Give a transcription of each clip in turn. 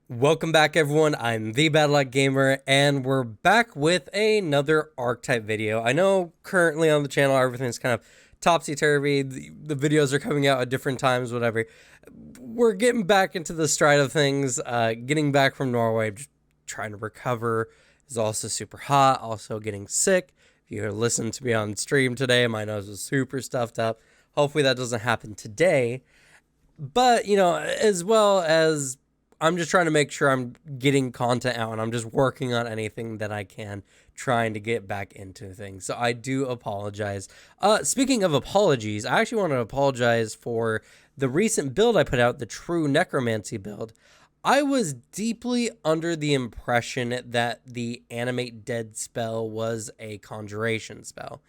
Welcome back, everyone. I'm the Bad Luck Gamer, and we're back with another Archetype video. I know currently on the channel everything's kind of topsy-turvy. The videos are coming out at different times, whatever. We're getting back into the stride of things. Getting back from Norway, just trying to recover. Is also super hot. Also getting sick. If you listened to me on stream today, my nose was super stuffed up. Hopefully that doesn't happen today. But, as well as I'm just trying to make sure I'm getting content out and I'm just working on anything that I can, trying to get back into things. So I do apologize. Speaking of apologies, I actually want to apologize for the recent build I put out, the True Necromancy build. I was deeply under the impression that the Animate Dead spell was a conjuration spell,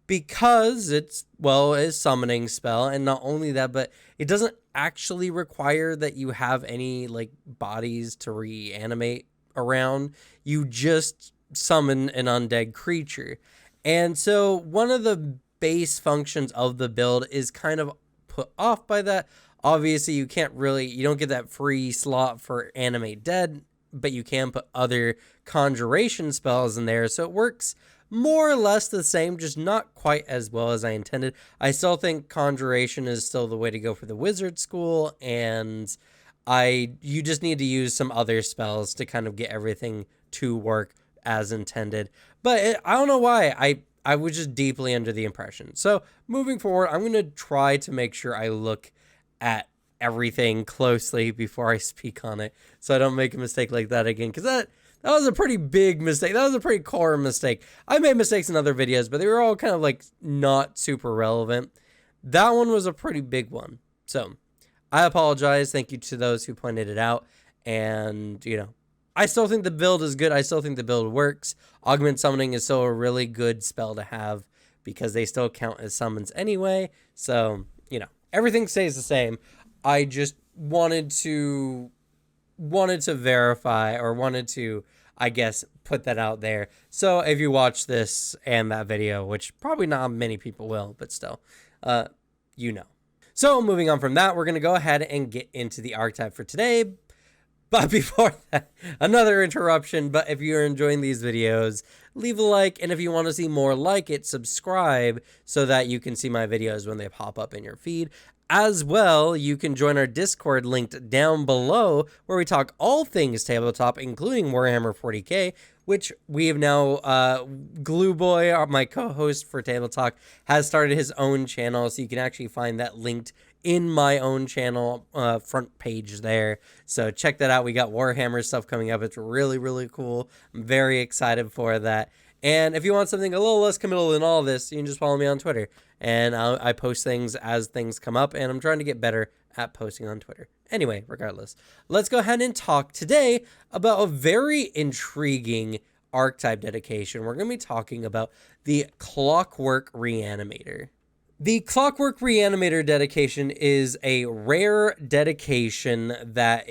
because it's, well, a summoning spell, and not only that, but it doesn't actually require that you have any like bodies to reanimate around. You just summon an undead creature. And so one of the base functions of the build is kind of put off by that. Obviously, you don't get that free slot for Animate Dead, but you can put other conjuration spells in there, so it works more or less the same, just not quite as well as I intended. I still think Conjuration is still the way to go for the wizard school, and you just need to use some other spells to kind of get everything to work as intended. But I don't know why. I was just deeply under the impression. So moving forward, I'm going to try to make sure I look at everything closely before I speak on it, so I don't make a mistake like that again, because that was a pretty big mistake. That was a pretty core mistake. I made mistakes in other videos, but they were all kind of like not super relevant. That one was a pretty big one. So I apologize. Thank you to those who pointed it out. And, I still think the build is good. I still think the build works. Augment Summoning is still a really good spell to have because they still count as summons anyway. So, everything stays the same. I just wanted to verify, or wanted to, I guess, put that out there. So if you watch this and that video, which probably not many people will, but still, So moving on from that, we're going to go ahead and get into the archetype for today. But before that, another interruption. But if you're enjoying these videos, leave a like. And if you want to see more like it, subscribe so that you can see my videos when they pop up in your feed. As well, you can join our Discord linked down below, where we talk all things tabletop, including Warhammer 40k, which we have now, Glue Boy, my co-host for Table Talk, has started his own channel, so you can actually find that linked in my own channel front page there. So check that out. We got Warhammer stuff coming up. It's really, really cool. I'm very excited for that. And if you want something a little less committal than all this, you can just follow me on Twitter. And I post things as things come up, and I'm trying to get better at posting on Twitter. Anyway, regardless, let's go ahead and talk today about a very intriguing archetype dedication. We're going to be talking about the Clockwork Reanimator. The Clockwork Reanimator dedication is a rare dedication that,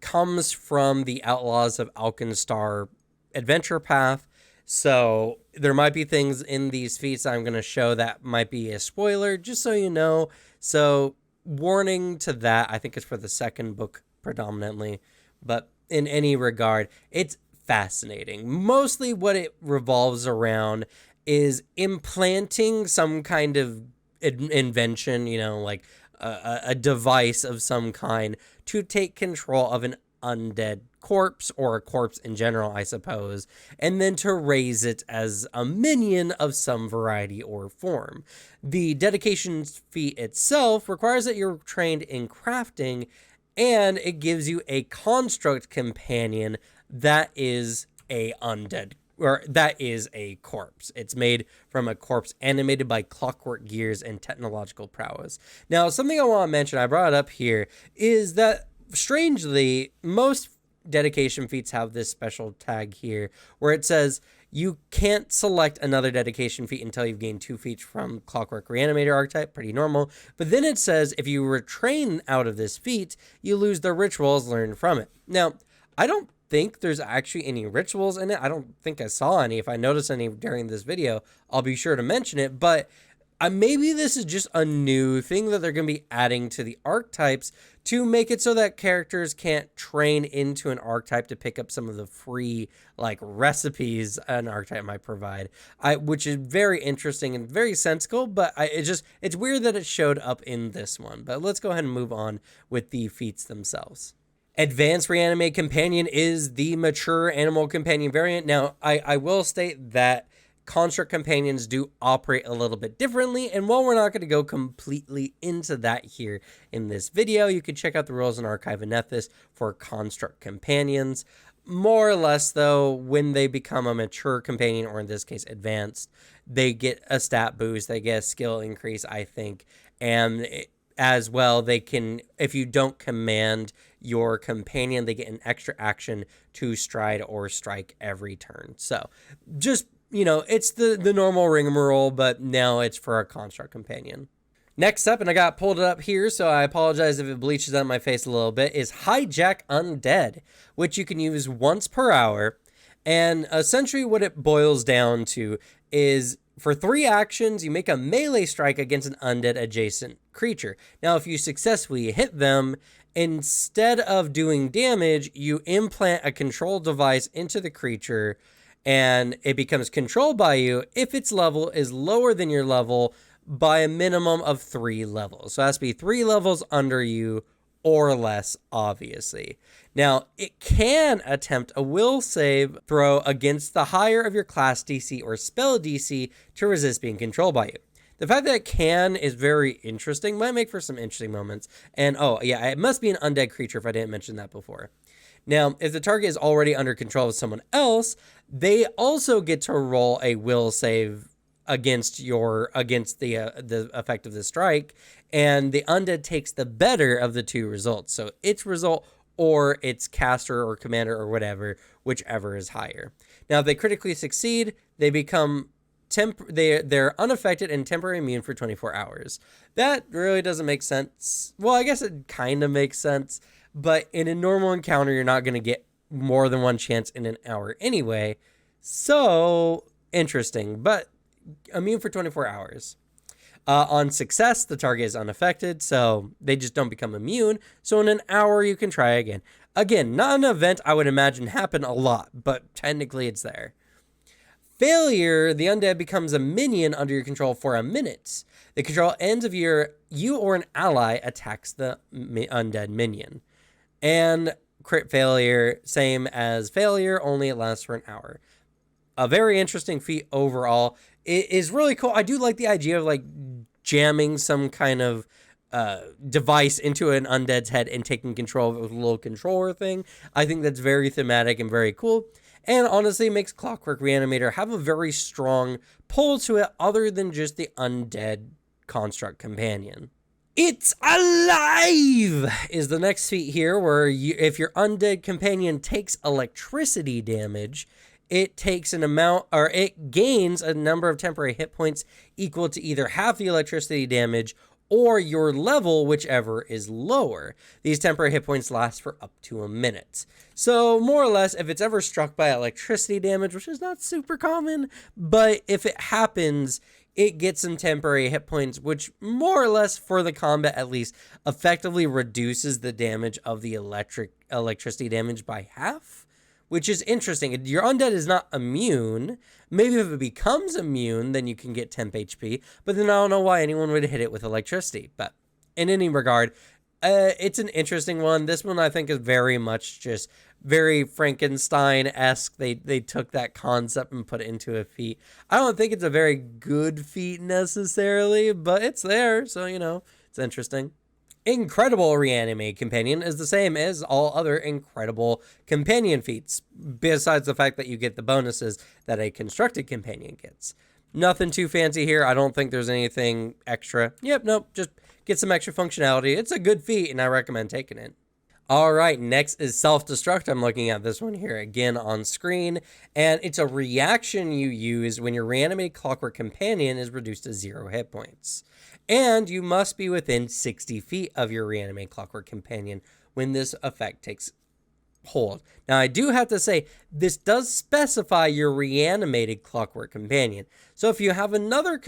comes from the Outlaws of Alkenstar adventure path. So there might be things in these feats I'm going to show that might be a spoiler, just so you know. So warning to that. I think it's for the second book predominantly, but in any regard, it's fascinating. Mostly what it revolves around is implanting some kind of invention, like a device of some kind to take control of an undead corpse, or a corpse in general, I suppose, and then to raise it as a minion of some variety or form. The dedication feat itself requires that you're trained in crafting, and it gives you a construct companion that is a undead, or that is a corpse. It's made from a corpse animated by clockwork gears and technological prowess. Now, something I want to mention, I brought it up here, is that strangely, most dedication feats have this special tag here where it says you can't select another dedication feat until you've gained 2 feats from Clockwork Reanimator archetype. Pretty normal. But then it says if you retrain out of this feat, you lose the rituals learned from it. Now, I don't think there's actually any rituals in it. I don't think I saw any. If I notice any during this video, I'll be sure to mention it. But Maybe this is just a new thing that they're going to be adding to the archetypes to make it so that characters can't train into an archetype to pick up some of the free like recipes an archetype might provide. Which is very interesting and very sensical, but it's weird that it showed up in this one. But let's go ahead and move on with the feats themselves. Advanced Reanimate Companion is the mature animal companion variant. Now, I will state that construct companions do operate a little bit differently, and while we're not going to go completely into that here in this video, you can check out the rules in Archive and Ethos for construct companions. More or less, though, when they become a mature companion, or in this case advanced, they get a stat boost, they get a skill increase, I think, and as well, they can, if you don't command your companion, they get an extra action to stride or strike every turn. So just, it's the normal rigmarole, but now it's for a construct companion. Next up, and I got pulled it up here, so I apologize if it bleaches out my face a little bit, is Hijack Undead, which you can use once per hour. And essentially what it boils down to is for 3 actions, you make a melee strike against an undead adjacent creature. Now, if you successfully hit them, instead of doing damage, you implant a control device into the creature, and it becomes controlled by you if its level is lower than your level by a minimum of 3 levels. So it has to be 3 levels under you or less, obviously. Now, it can attempt a will save throw against the higher of your class DC or spell DC to resist being controlled by you. The fact that it can is very interesting, might make for some interesting moments. And oh yeah, it must be an undead creature if I didn't mention that before. Now, if the target is already under control of someone else, they also get to roll a will save against the effect of the strike, and the undead takes the better of the 2 results. So its result or its caster or commander or whatever, whichever is higher. Now, if they critically succeed, they become they're unaffected and temporarily immune for 24 hours. That really doesn't make sense. Well, I guess it kind of makes sense, but in a normal encounter, you're not going to get more than 1 chance in an hour anyway. So interesting, but immune for 24 hours. On success, the target is unaffected, so they just don't become immune. So in an hour, you can try again. Again, not an event I would imagine happen a lot, but technically it's there. Failure, the undead becomes a minion under your control for a minute. The control ends if you or an ally attacks the undead minion. And crit failure, same as failure, only it lasts for an hour. A very interesting feat overall. It is really cool. I do like the idea of like jamming some kind of device into an undead's head and taking control of it with a little controller thing. I think that's very thematic and very cool. And honestly, it makes Clockwork Reanimator have a very strong pull to it other than just the undead construct companion. It's Alive is the next feat here, where if your undead companion takes electricity damage, it takes an amount, or it gains a number of temporary hit points equal to either half the electricity damage or your level, whichever is lower. These temporary hit points last for up to a minute. So more or less, if it's ever struck by electricity damage, which is not super common, but if it happens, it gets some temporary hit points, which more or less for the combat at least effectively reduces the damage of the electricity damage by half, which is interesting. Your undead is not immune. Maybe if it becomes immune, then you can get temp HP, but then I don't know why anyone would hit it with electricity. But in any regard, it's an interesting one. This one I think is very much just very Frankenstein-esque. They took that concept and put it into a feat. I don't think it's a very good feat necessarily, but it's there, so it's interesting. Incredible Reanimate Companion is the same as all other incredible companion feats, besides the fact that you get the bonuses that a constructed companion gets. Nothing too fancy here. I don't think there's anything extra. Yep, nope, just get some extra functionality. It's a good feat, and I recommend taking it. All right, next is Self-Destruct. I'm looking at this one here again on screen, and it's a reaction you use when your Reanimated Clockwork Companion is reduced to 0 hit points. And you must be within 60 feet of your Reanimated Clockwork Companion when this effect takes hold. Now, I do have to say, this does specify your Reanimated Clockwork Companion. So if you have another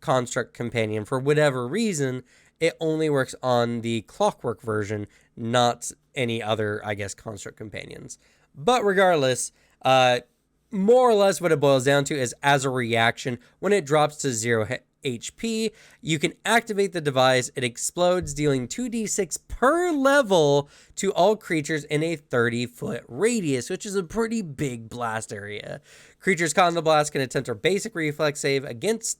Construct Companion. For whatever reason, it only works on the Clockwork version, not any other, I guess, Construct Companions. But regardless, more or less what it boils down to is as a reaction, when it drops to 0 HP, you can activate the device. It explodes, dealing 2d6 per level to all creatures in a 30-foot radius, which is a pretty big blast area. Creatures caught in the blast can attempt a basic reflex save against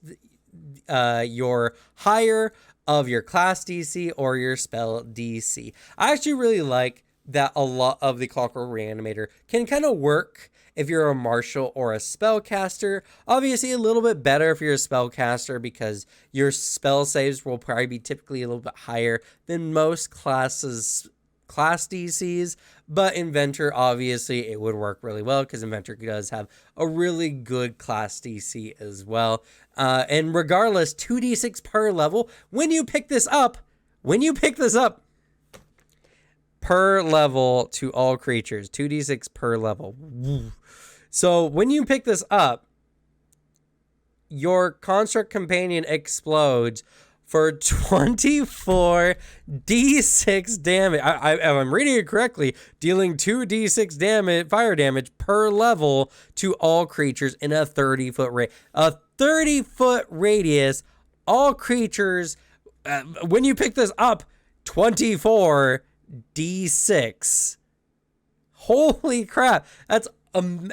your higher of your class DC or your spell DC. I actually really like that a lot of the Clockwork Reanimator can kind of work if you're a martial or a spellcaster. Obviously a little bit better if you're a spellcaster because your spell saves will probably be typically a little bit higher than most class DCs, but Inventor, obviously it would work really well because Inventor does have a really good class DC as well. And regardless, 2d6 per level, when you pick this up, per level to all creatures, 2d6 per level. So when you pick this up, your Construct Companion explodes for 24 d6 damage. If I'm reading it correctly, dealing 2d6 damage, fire damage per level to all creatures in a 30-foot radius. All creatures, when you pick this up, 24 d6. Holy crap! That's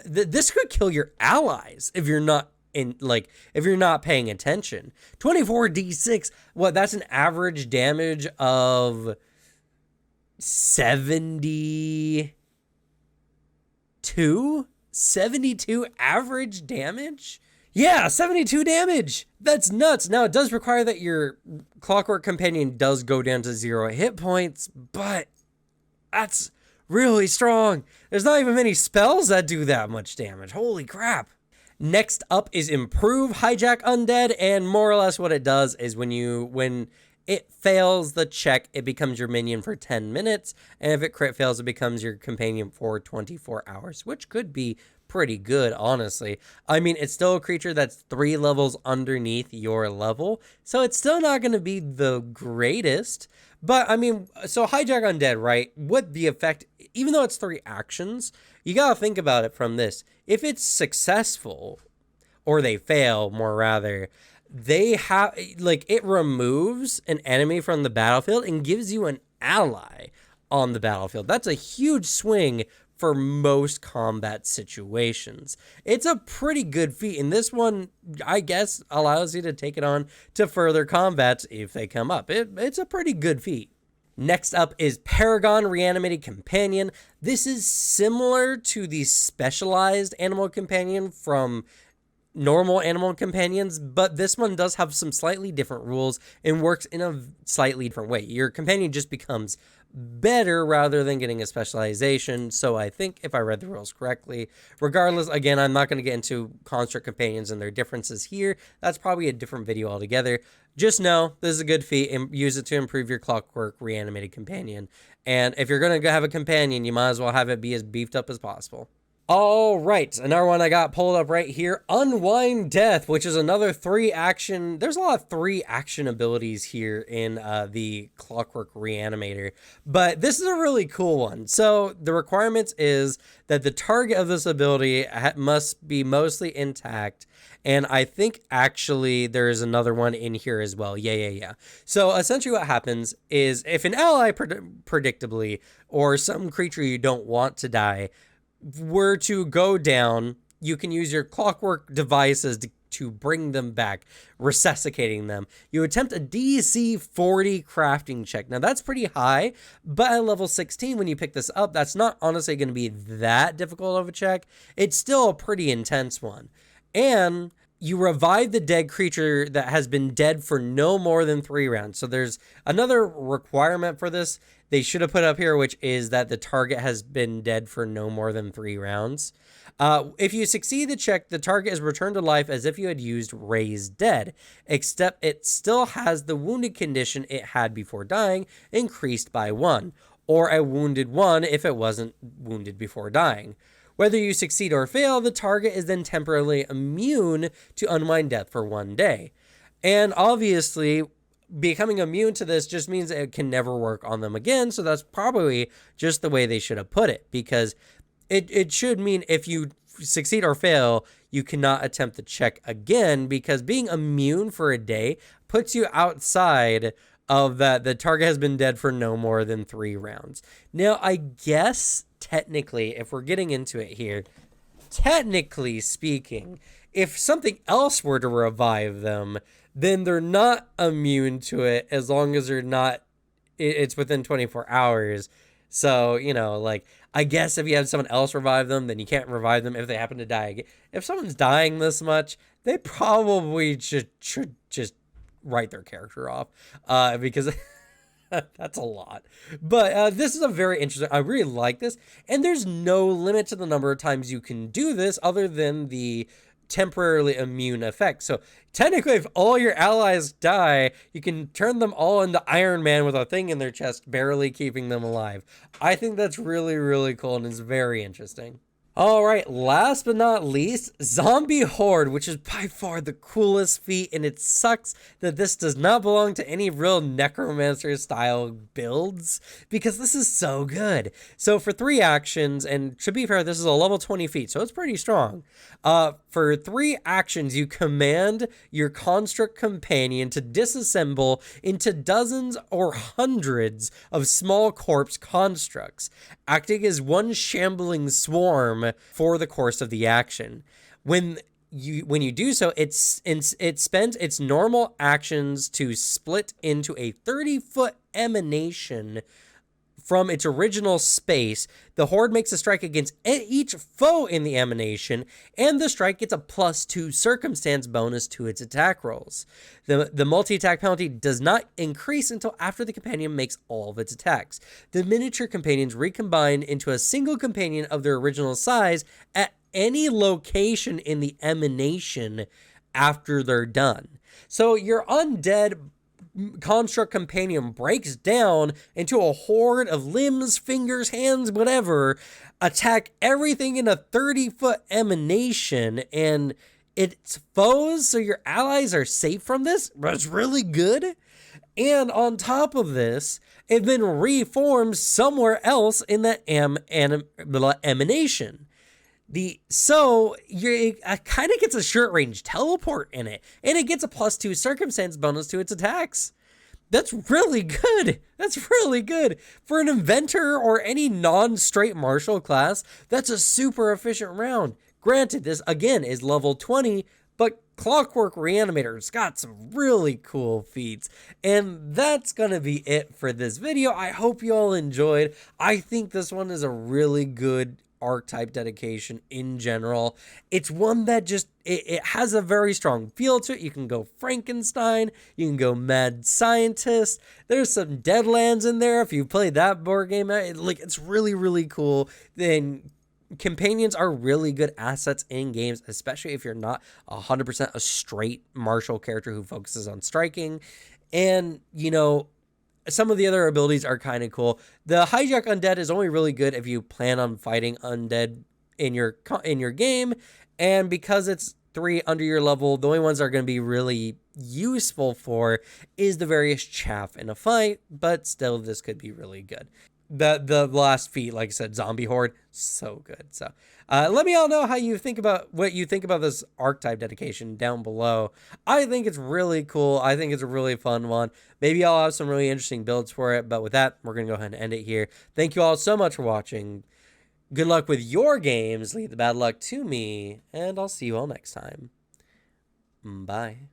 this could kill your allies if you're not if you're not paying attention. 24 d6. What? That's an average damage of 72 average damage. Yeah, 72 damage. That's nuts. Now, it does require that your Clockwork Companion does go down to 0 hit points, but that's really strong. There's not even many spells that do that much damage. Holy crap. Next up is Improve Hijack Undead, and more or less what it does is when it fails the check, it becomes your minion for 10 minutes, and if it crit fails, it becomes your companion for 24 hours, which could be pretty good, honestly. I mean, it's still a creature that's 3 levels underneath your level, so it's still not going to be the greatest. But I mean, so Hijack Undead, right? What the effect, even though it's 3 actions, you got to think about it from this. If it's successful, or they fail, more rather, they have, it removes an enemy from the battlefield and gives you an ally on the battlefield. That's a huge swing for most combat situations. It's a pretty good feat, and this one, I guess, allows you to take it on to further combats if they come up. It's a pretty good feat. Next up is Paragon Reanimated Companion. This is similar to the specialized animal companion from normal animal companions, but this one does have some slightly different rules and works in a slightly different way. Your companion just becomes better rather than getting a specialization. So I think if I read the rules correctly, regardless, again, I'm not going to get into Construct Companions and their differences here. That's probably a different video altogether. Just know this is a good feat and use it to improve your Clockwork Reanimated Companion. And if you're going to have a companion, you might as well have it be as beefed up as possible. All right, another one I got pulled up right here, Unwind Death, which is another 3 action. There's a lot of 3 action abilities here in the Clockwork Reanimator, but this is a really cool one. So the requirements is that the target of this ability must be mostly intact, and I think actually there's another one in here as well. Yeah. So essentially what happens is if an ally predictably or some creature you don't want to die were to go down, you can use your Clockwork devices to bring them back, resuscitating them. You attempt a DC 40 crafting check. Now that's pretty high, but at level 16, when you pick this up, that's not honestly going to be that difficult of a check. It's still a pretty intense one. And you revive the dead creature that has been dead for no more than 3 rounds. So there's another requirement for this they should have put up here, which is that the target has been dead for no more than 3 rounds. If you succeed the check, the target is returned to life as if you had used Raise Dead, except it still has the wounded condition it had before dying increased by 1, or a wounded 1 if it wasn't wounded before dying. Whether you succeed or fail, the target is then temporarily immune to Unwind Death for 1 day. And obviously, becoming immune to this just means it can never work on them again. So that's probably just the way they should have put it, because it should mean if you succeed or fail, you cannot attempt the check again, because being immune for a day puts you outside of that. The target has been dead for no more than 3 rounds. Now, I guess technically, if we're getting into it here, technically speaking, if something else were to revive them, then they're not immune to it as long as they're not, it's within 24 hours. So, you know, like, I guess if you have someone else revive them, then you can't revive them if they happen to die again. If someone's dying this much, they probably should just write their character off, because that's a lot. But this is a very interesting, I really like this. And there's no limit to the number of times you can do this other than the temporarily immune effect. So technically, if all your allies die, you can turn them all into Iron Man with a thing in their chest, barely keeping them alive. I think that's really, really cool and is very interesting. All right, last but not least, Zombie Horde, which is by far the coolest feat, and it sucks that this does not belong to any real Necromancer style builds, because this is so good. So for 3 actions, and to be fair, this is a level 20 feat, so it's pretty strong. For 3 actions, you command your construct companion to disassemble into dozens or hundreds of small corpse constructs, acting as one shambling swarm for the course of the action. When you do so, it spends its normal actions to split into a 30-foot emanation from its original space. The Horde makes a strike against each foe in the emanation, and the strike gets a +2 circumstance bonus to its attack rolls. The multi-attack penalty does not increase until after the companion makes all of its attacks. The miniature companions recombine into a single companion of their original size at any location in the emanation after they're done. So your undead construct companion breaks down into a horde of limbs, fingers, hands, whatever, attack everything in a 30-foot emanation, and it's foes, so your allies are safe from this. That's really good. And on top of this, it then reforms somewhere else in that emanation. So it kind of gets a short range teleport in it, and it gets a +2 circumstance bonus to its attacks. That's really good. That's really good. For an inventor or any non-straight martial class, that's a super efficient round. Granted, this again is level 20, but Clockwork Reanimator's got some really cool feats. And that's going to be it for this video. I hope you all enjoyed. I think this one is a really good archetype dedication in general. It's one that just, it has a very strong feel to it. You can go Frankenstein, you can go mad scientist. There's some Deadlands in there if you played that board game. It's really, really cool. Then companions are really good assets in games, especially if you're not 100% a straight martial character who focuses on striking. And, you know, some of the other abilities are kind of cool. The hijack undead is only really good if you plan on fighting undead in your game, and because it's 3 under your level, the only ones that are going to be really useful for is the various chaff in a fight, but still this could be really good. The last feat, like I said, Zombie Horde, so good. So let me all know how you think about what you think about this archetype dedication down below. I think it's really cool. I think it's a really fun one. Maybe I'll have some really interesting builds for it. But with that, we're going to go ahead and end it here. Thank you all so much for watching. Good luck with your games. Leave the bad luck to me. And I'll see you all next time. Bye.